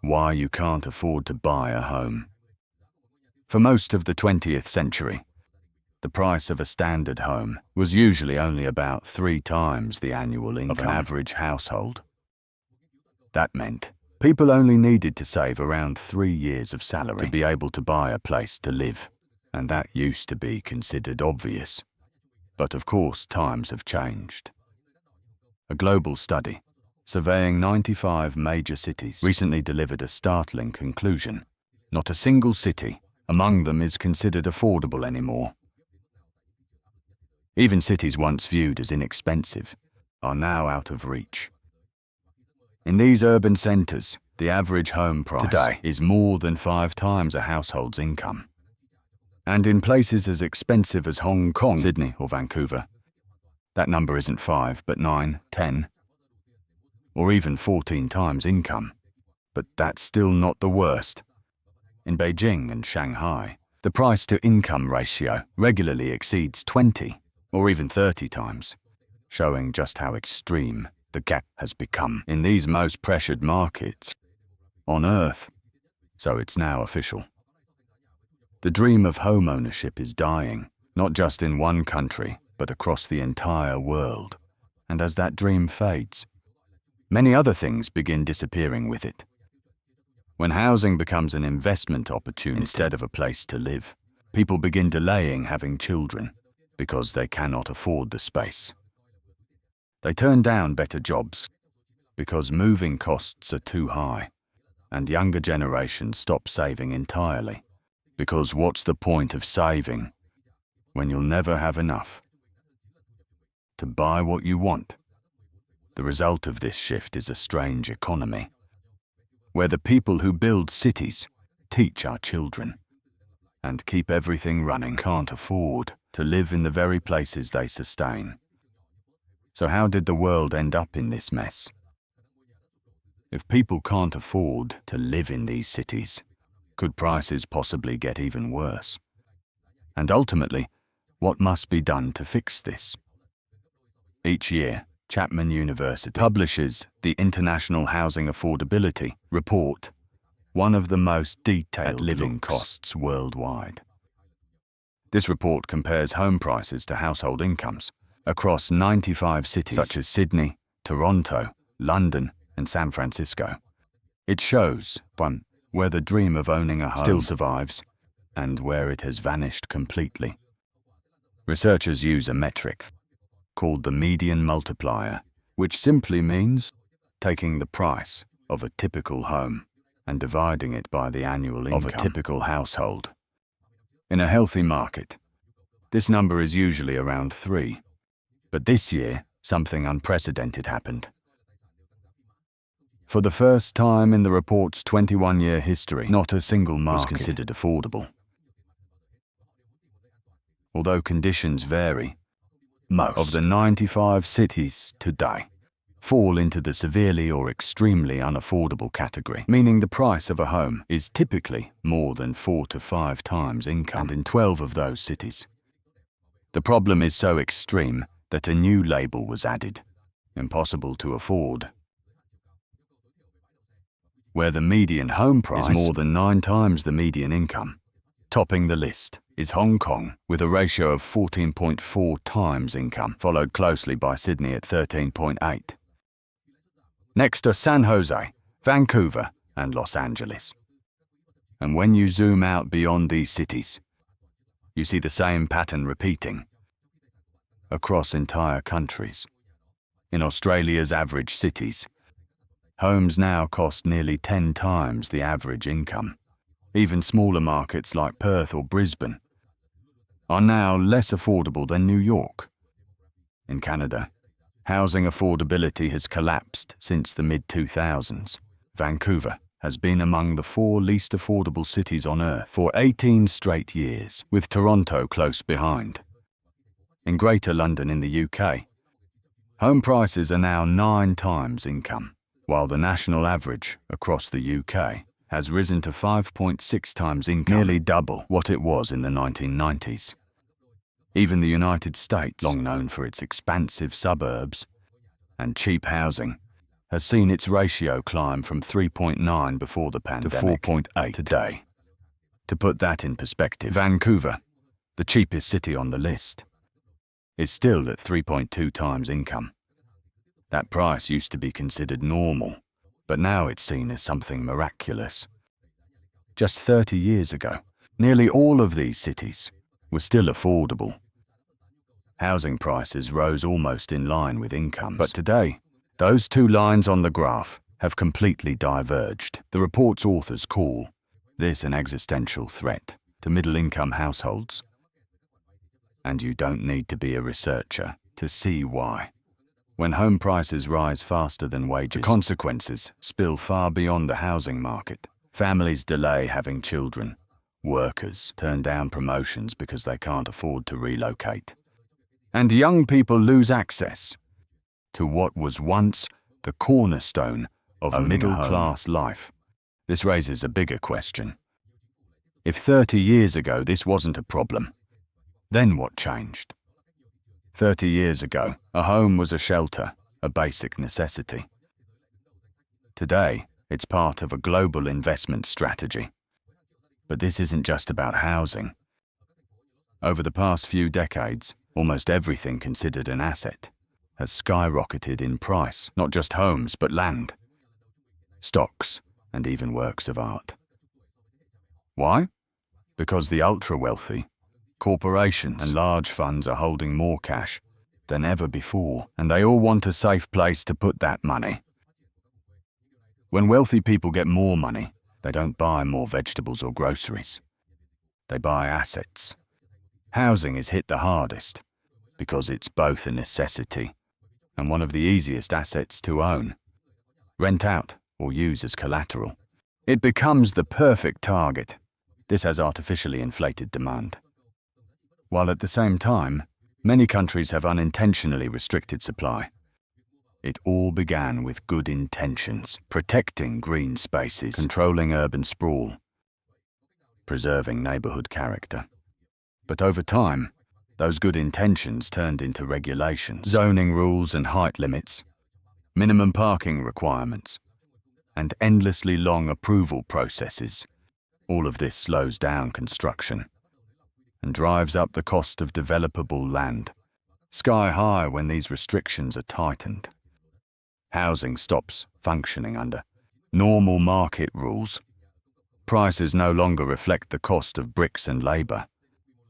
Why you can't afford to buy a home. For most of the 20th century, the price of a standard home was usually only about 3 times the annual income of an average household. That meant people only needed to save around 3 years of salary to be able to buy a place to live, and that used to be considered obvious. But of course, times have changed. A global study surveying 95 major cities recently delivered a startling conclusion. Not a single city among them is considered affordable anymore. Even cities once viewed as inexpensive are now out of reach. In these urban centers, the average home price today is more than 5 times a household's income. And in places as expensive as Hong Kong, Sydney, or Vancouver, that number isn't 5, but 9, 10, or even 14 times income. But that's still not the worst. In Beijing and Shanghai, the price-to-income ratio regularly exceeds 20 or even 30 times, showing just how extreme the gap has become in these most pressured markets on Earth. So it's now official. The dream of homeownership is dying, not just in one country, but across the entire world. And as that dream fades, many other things begin disappearing with it. When housing becomes an investment opportunity instead of a place to live, people begin delaying having children because they cannot afford the space. They turn down better jobs because moving costs are too high, and younger generations stop saving entirely because what's the point of saving when you'll never have enough to buy what you want? The result of this shift is a strange economy, where the people who build cities, teach our children, and keep everything running can't afford to live in the very places they sustain. So how did the world end up in this mess? If people can't afford to live in these cities, could prices possibly get even worse? And ultimately, what must be done to fix this? Each year, Chapman University publishes the International Housing Affordability Report, one of the most detailed living costs worldwide. This report compares home prices to household incomes across 95 cities such as Sydney, Toronto, London, and San Francisco. It shows, one, where the dream of owning a home still survives and where it has vanished completely. Researchers use a metric called the median multiplier, which simply means taking the price of a typical home and dividing it by the annual income of a typical household. In a healthy market, this number is usually around 3. But this year, something unprecedented happened. For the first time in the report's 21-year history, not a single market was considered affordable. Although conditions vary, most of the 95 cities today fall into the severely or extremely unaffordable category, meaning the price of a home is typically more than 4 to 5 times income, and in 12 of those cities. The problem is so extreme that a new label was added, impossible to afford, where the median home price is more than 9 times the median income. Topping the list is Hong Kong, with a ratio of 14.4 times income, followed closely by Sydney at 13.8. Next are San Jose, Vancouver, and Los Angeles. And when you zoom out beyond these cities, you see the same pattern repeating across entire countries. In Australia's average cities, homes now cost nearly 10 times the average income. Even smaller markets like Perth or Brisbane are now less affordable than New York. In Canada, housing affordability has collapsed since the mid-2000s. Vancouver has been among the 4 least affordable cities on Earth for 18 straight years, with Toronto close behind. In Greater London in the UK, home prices are now 9 times income, while the national average across the UK has risen to 5.6 times income, nearly double what it was in the 1990s. Even the United States, long known for its expansive suburbs and cheap housing, has seen its ratio climb from 3.9 before the pandemic to 4.8 today. To put that in perspective, Vancouver, the cheapest city on the list, is still at 3.2 times income. That price used to be considered normal, but now it's seen as something miraculous. Just 30 years ago, nearly all of these cities were still affordable. Housing prices rose almost in line with incomes. But today, those two lines on the graph have completely diverged. The report's authors call this an existential threat to middle-income households. And you don't need to be a researcher to see why. When home prices rise faster than wages, the consequences spill far beyond the housing market. Families delay having children. Workers turn down promotions because they can't afford to relocate. And young people lose access to what was once the cornerstone of a middle-class life. This raises a bigger question. If 30 years ago this wasn't a problem, then what changed? 30 years ago, a home was a shelter, a basic necessity. Today, it's part of a global investment strategy. But this isn't just about housing. Over the past few decades, almost everything considered an asset has skyrocketed in price, not just homes, but land, stocks, and even works of art. Why? Because the ultra-wealthy, corporations and large funds are holding more cash than ever before, and they all want a safe place to put that money. When wealthy people get more money, they don't buy more vegetables or groceries. They buy assets. Housing is hit the hardest because it's both a necessity and one of the easiest assets to own, rent out, or use as collateral. It becomes the perfect target. This has artificially inflated demand. While at the same time, many countries have unintentionally restricted supply. It all began with good intentions, protecting green spaces, controlling urban sprawl, preserving neighborhood character. But over time, those good intentions turned into regulations, zoning rules and height limits, minimum parking requirements, and endlessly long approval processes. All of this slows down construction and drives up the cost of developable land, sky high when these restrictions are tightened. Housing stops functioning under normal market rules. Prices no longer reflect the cost of bricks and labor,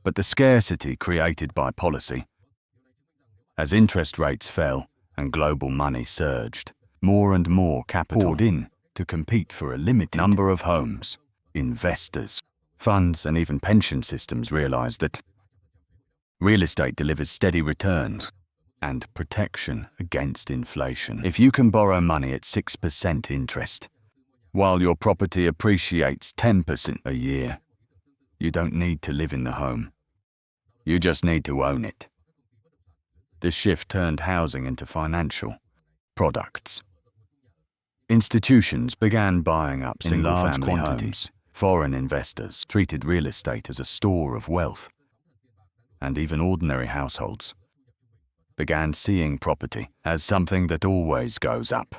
but the scarcity created by policy. As interest rates fell and global money surged, more and more capital poured in to compete for a limited number of homes. Investors, funds, and even pension systems realized that real estate delivers steady returns and protection against inflation. If you can borrow money at 6% interest, while your property appreciates 10% a year, you don't need to live in the home. You just need to own it. This shift turned housing into financial products. Institutions began buying up in large quantities. Foreign investors treated real estate as a store of wealth, and even ordinary households began seeing property as something that always goes up.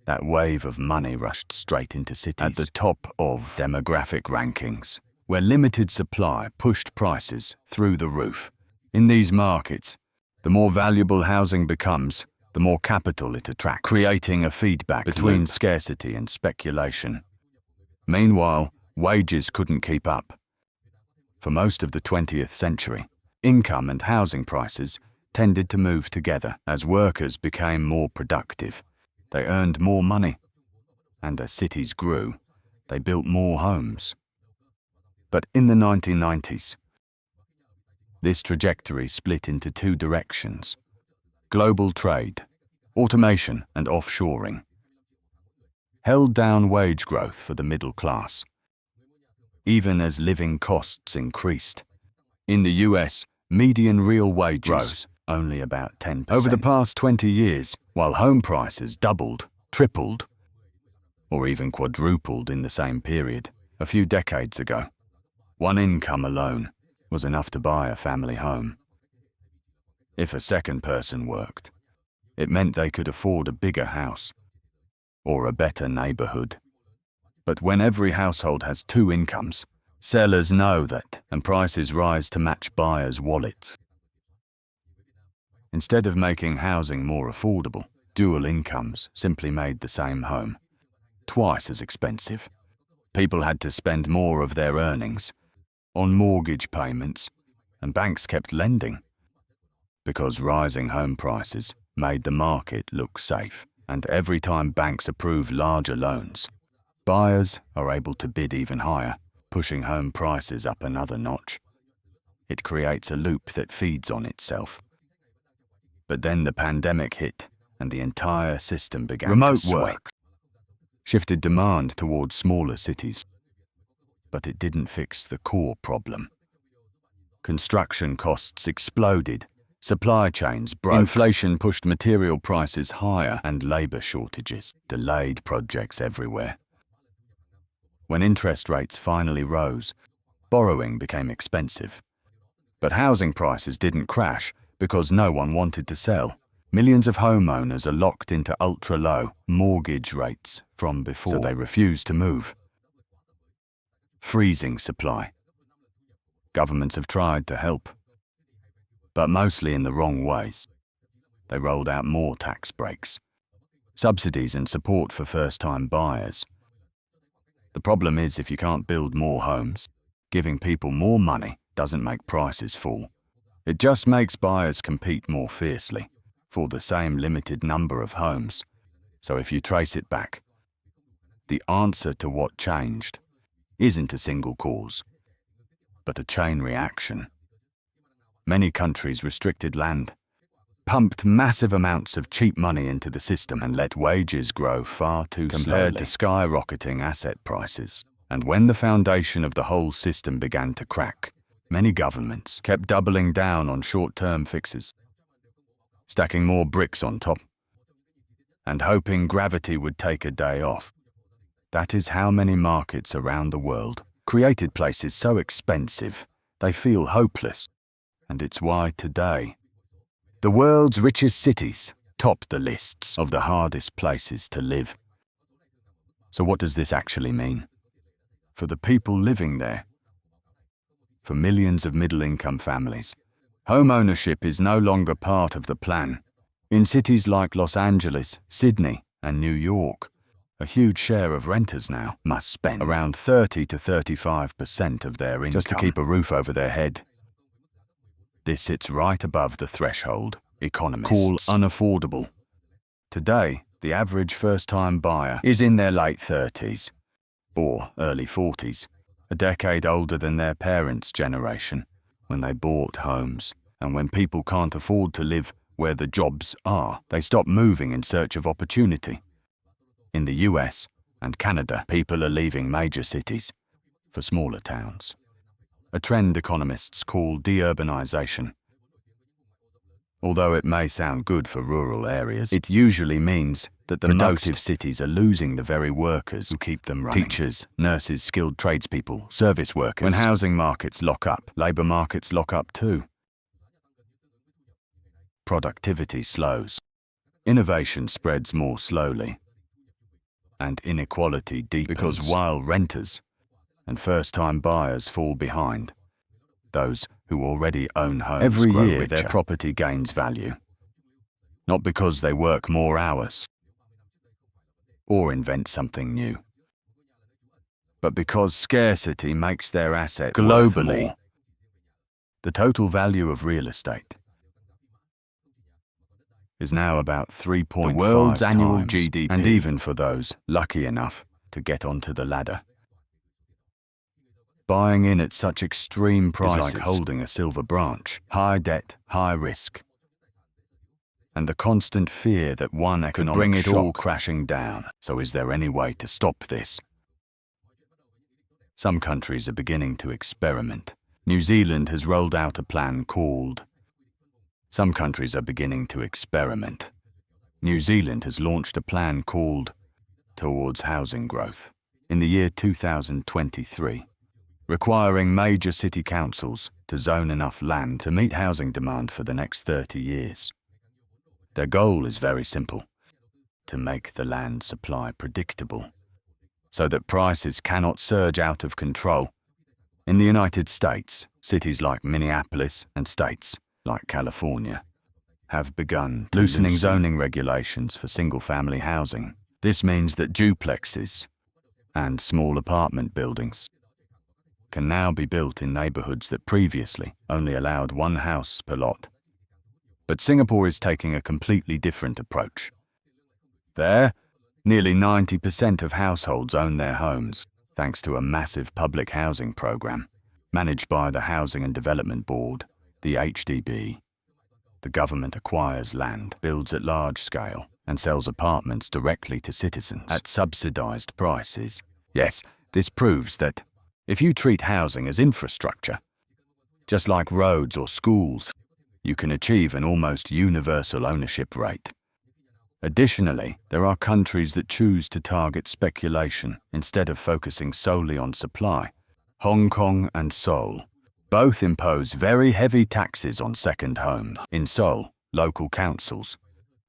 That wave of money rushed straight into cities at the top of demographic rankings, where limited supply pushed prices through the roof. In these markets, the more valuable housing becomes, the more capital it attracts, creating a feedback between scarcity and speculation. Meanwhile, wages couldn't keep up. For most of the 20th century, income and housing prices tended to move together. As workers became more productive, they earned more money, and as cities grew, they built more homes. But in the 1990s, this trajectory split into two directions: global trade, automation, and offshoring held down wage growth for the middle class, even as living costs increased. In the US, median real wages rose only about 10%. Over the past 20 years, while home prices doubled, tripled, or even quadrupled in the same period, a few decades ago, one income alone was enough to buy a family home. If a second person worked, it meant they could afford a bigger house, or a better neighborhood. But when every household has two incomes, sellers know that, and prices rise to match buyers' wallets. Instead of making housing more affordable, dual incomes simply made the same home twice as expensive. People had to spend more of their earnings on mortgage payments, and banks kept lending because rising home prices made the market look safe. And every time banks approve larger loans, buyers are able to bid even higher, pushing home prices up another notch. It creates a loop that feeds on itself. But then the pandemic hit, and the entire system began to sway. Remote work shifted demand towards smaller cities, but it didn't fix the core problem. Construction costs exploded, supply chains broke, inflation pushed material prices higher, and labor shortages delayed projects everywhere. When interest rates finally rose, borrowing became expensive. But housing prices didn't crash because no one wanted to sell. Millions of homeowners are locked into ultra-low mortgage rates from before, so they refuse to move. Freezing supply. Governments have tried to help, but mostly in the wrong ways. They rolled out more tax breaks, subsidies and support for first-time buyers. The problem is, if you can't build more homes, giving people more money doesn't make prices fall. It just makes buyers compete more fiercely for the same limited number of homes. So if you trace it back, the answer to what changed isn't a single cause, but a chain reaction. Many countries restricted land, pumped massive amounts of cheap money into the system, and let wages grow far too slowly compared to skyrocketing asset prices. And when the foundation of the whole system began to crack, many governments kept doubling down on short-term fixes, stacking more bricks on top, and hoping gravity would take a day off. That is how many markets around the world created places so expensive they feel hopeless. And it's why today, the world's richest cities top the lists of the hardest places to live. So what does this actually mean for the people living there? For millions of middle-income families, home ownership is no longer part of the plan. In cities like Los Angeles, Sydney, and New York, a huge share of renters now must spend around 30 to 35% of their income just to keep a roof over their head. This sits right above the threshold economists call unaffordable. Today, the average first-time buyer is in their late 30s or early 40s, a decade older than their parents' generation when they bought homes. And when people can't afford to live where the jobs are, they stop moving in search of opportunity. In the US and Canada, people are leaving major cities for smaller towns, a trend economists call deurbanization. Although it may sound good for rural areas, it usually means that the productive cities are losing the very workers who keep them running. Teachers, nurses, skilled tradespeople, service workers. When housing markets lock up, labor markets lock up too. Productivity slows. Innovation spreads more slowly. And inequality deepens because while renters and first-time buyers fall behind, those who already own homes every year richer. Their property gains value, not because they work more hours or invent something new, but because scarcity makes their asset globally. More. The total value of real estate is now about 3.5 the world's annual GDP, and even for those lucky enough to get onto the ladder. Buying in at such extreme prices is like holding a silver branch. High debt, high risk, and the constant fear that one economic could bring it all crashing down. So is there any way to stop this? Some countries are beginning to experiment. New Zealand has rolled out a plan called Some countries are beginning to experiment. New Zealand has launched a plan called Towards Housing Growth in the year 2023. Requiring major city councils to zone enough land to meet housing demand for the next 30 years. Their goal is very simple: to make the land supply predictable, so that prices cannot surge out of control. In the United States, cities like Minneapolis and states like California have begun loosening zoning regulations for single-family housing. This means that duplexes and small apartment buildings can now be built in neighborhoods that previously only allowed one house per lot. But Singapore is taking a completely different approach. There, nearly 90% of households own their homes, thanks to a massive public housing program managed by the Housing and Development Board, the HDB. The government acquires land, builds at large scale, and sells apartments directly to citizens at subsidized prices. Yes, this proves that if you treat housing as infrastructure, just like roads or schools, you can achieve an almost universal ownership rate. Additionally, there are countries that choose to target speculation instead of focusing solely on supply. Hong Kong and Seoul both impose very heavy taxes on second homes. In Seoul, local councils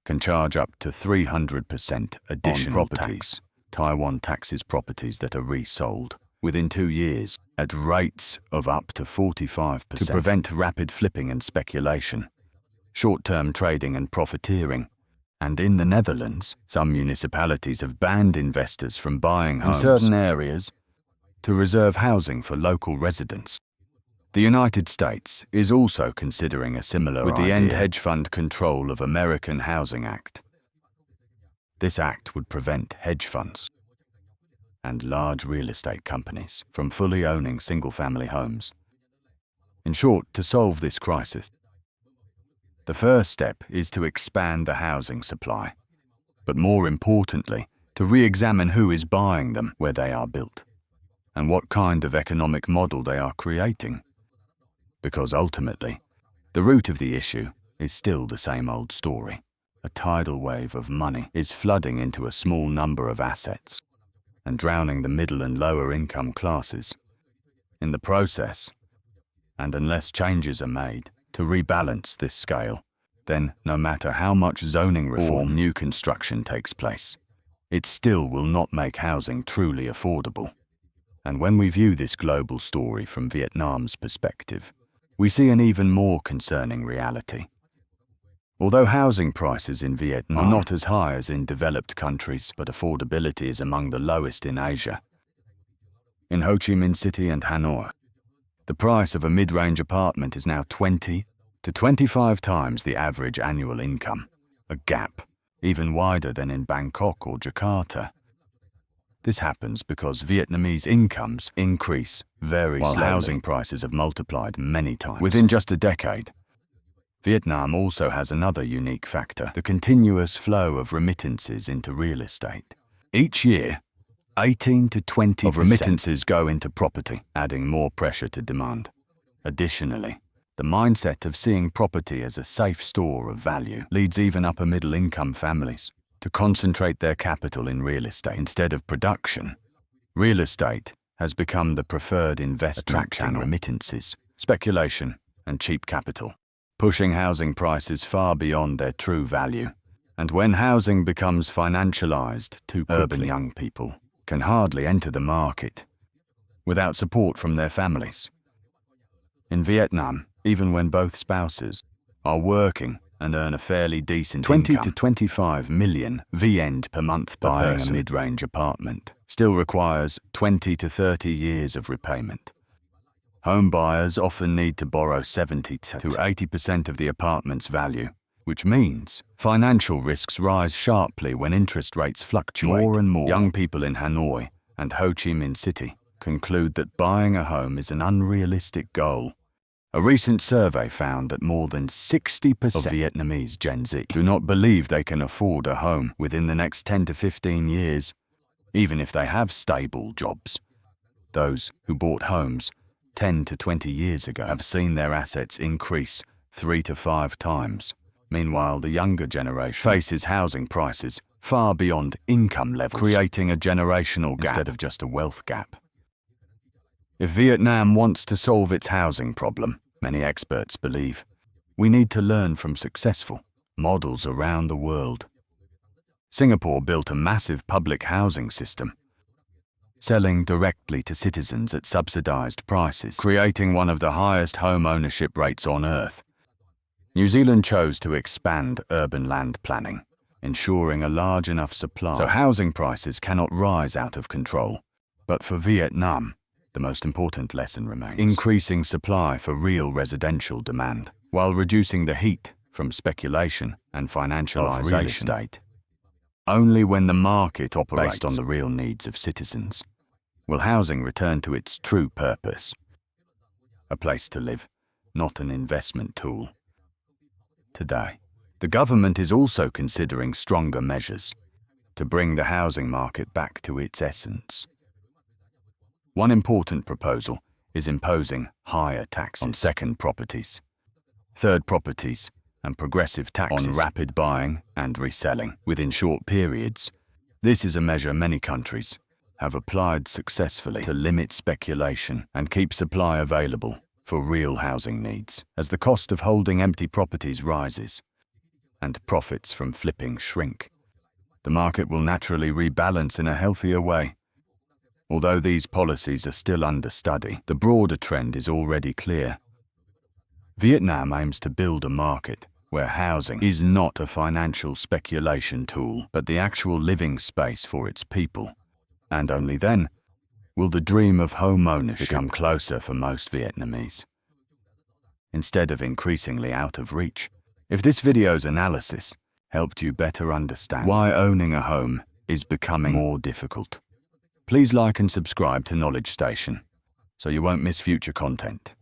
can charge up to 300% additional on properties. Taiwan taxes properties that are resold within 2 years at rates of up to 45% to prevent rapid flipping and speculation, short-term trading and profiteering. And in the Netherlands, some municipalities have banned investors from buying homes in certain areas to reserve housing for local residents. The United States is also considering a similar idea with the End Hedge Fund Control of American Housing Act. This act would prevent hedge funds and large real estate companies from fully owning single-family homes. In short, to solve this crisis, the first step is to expand the housing supply, but more importantly, to re-examine who is buying them, where they are built, and what kind of economic model they are creating. Because ultimately, the root of the issue is still the same old story. A tidal wave of money is flooding into a small number of assets and drowning the middle and lower income classes. In the process, and unless changes are made to rebalance this scale, then no matter how much zoning reform or new construction takes place, it still will not make housing truly affordable. And when we view this global story from Vietnam's perspective, we see an even more concerning reality. Although housing prices in Vietnam are not as high as in developed countries, but affordability is among the lowest in Asia. In Ho Chi Minh City and Hanoi, the price of a mid-range apartment is now 20 to 25 times the average annual income, a gap even wider than in Bangkok or Jakarta. This happens because Vietnamese incomes increase very slowly, while housing prices have multiplied many times. Within just a decade, Vietnam also has another unique factor: the continuous flow of remittances into real estate. Each year, 18 to 20% of remittances go into property, adding more pressure to demand. Additionally, the mindset of seeing property as a safe store of value leads even upper-middle-income families to concentrate their capital in real estate instead of production. Real estate has become the preferred investment channel, remittances, speculation, and cheap capital, pushing housing prices far beyond their true value. And when housing becomes financialized too quickly, urban young people can hardly enter the market without support from their families. In Vietnam, even when both spouses are working and earn a fairly decent 20 income, to 25 million VN per month per buying person, a mid-range apartment still requires 20 to 30 years of repayment. Home buyers often need to borrow 70 to 80% of the apartment's value, which means financial risks rise sharply when interest rates fluctuate. More and more young people in Hanoi and Ho Chi Minh City conclude that buying a home is an unrealistic goal. A recent survey found that more than 60% of Vietnamese Gen Z do not believe they can afford a home within the next 10 to 15 years, even if they have stable jobs. Those who bought homes 10 to 20 years ago have seen their assets increase 3 to 5 times. Meanwhile, the younger generation faces housing prices far beyond income levels, creating a generational gap instead of just a wealth gap. If Vietnam wants to solve its housing problem, many experts believe, we need to learn from successful models around the world. Singapore built a massive public housing system, selling directly to citizens at subsidized prices, creating one of the highest home ownership rates on earth. New Zealand chose to expand urban land planning, ensuring a large enough supply so housing prices cannot rise out of control. But for Vietnam, the most important lesson remains: increasing supply for real residential demand, while reducing the heat from speculation and financialization of real estate. Only when the market operates based on the real needs of citizens will housing return to its true purpose: a place to live, not an investment tool. Today, the government is also considering stronger measures to bring the housing market back to its essence. One important proposal is imposing higher taxes on second properties, third properties, and progressive taxes on rapid buying and reselling within short periods. This is a measure many countries have applied successfully to limit speculation and keep supply available for real housing needs. As the cost of holding empty properties rises and profits from flipping shrink, the market will naturally rebalance in a healthier way. Although these policies are still under study, the broader trend is already clear. Vietnam aims to build a market where housing is not a financial speculation tool, but the actual living space for its people. And only then will the dream of home ownership become closer for most Vietnamese, instead of increasingly out of reach. If this video's analysis helped you better understand why owning a home is becoming more difficult, please like and subscribe to Knowledge Station so you won't miss future content.